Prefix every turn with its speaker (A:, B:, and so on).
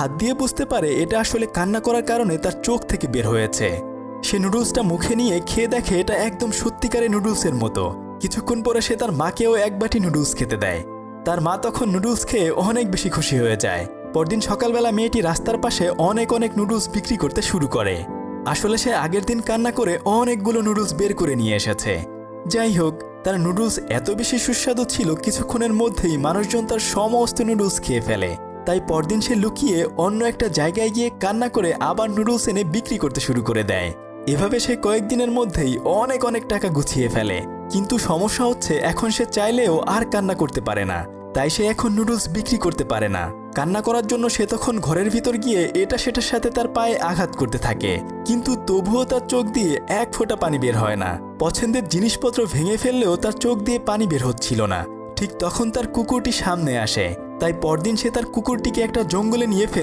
A: হাত দিয়ে বুঝতে পারে এটা আসলে কান্না করার কারণে তার চোখ থেকে বের হয়েছে। সে নুডলসটা মুখে নিয়ে খেয়ে দেখে এটা একদম সত্যিকারের নুডলসের মতো। কিছুক্ষণ পরে সে তার মাকেও এক বাটি নুডলস খেতে দেয়। তার মা তখন নুডলস খেয়ে অনেক বেশি খুশি হয়ে যায়। পরদিন সকালবেলা মেয়েটি রাস্তার পাশে অনেক নুডলস বিক্রি করতে শুরু করে। আসলে সে আগের দিন কান্না করে অনেকগুলো নুডলস বের করে নিয়ে এসেছে। যাই হোক, তার নুডলস এত বেশি সুস্বাদু ছিল কিছুক্ষণের মধ্যেই মানুষজন তার সমস্ত নুডলস খেয়ে ফেলে। তাই পরদিন সে লুকিয়ে অন্য একটা জায়গায় গিয়ে কান্না করে আবার নুডলস এনে বিক্রি করতে শুরু করে দেয়। এভাবে সে কয়েকদিনের মধ্যেই অনেক টাকা গুছিয়ে ফেলে। কিন্তু সমস্যা হচ্ছে এখন সে চাইলেও আর কান্না করতে পারে না। তাই সে এখন নুডলস বিক্রি করতে পারে না। কান্না করার জন্য সে তখন ঘরের ভিতর গিয়ে এটা সেটার সাথে তার পায়ে আঘাত করতে থাকে, কিন্তু তবুও তার চোখ দিয়ে এক ফোঁটা পানি বের হয় না। পছন্দের জিনিসপত্র ভেঙে ফেললেও তার চোখ দিয়ে পানি বের হচ্ছিল না। ঠিক তখন তার কুকুরটি সামনে আসে। তাই পরদিন সে তার কুকুরটিকে একটা জঙ্গলে নিয়ে ফেলে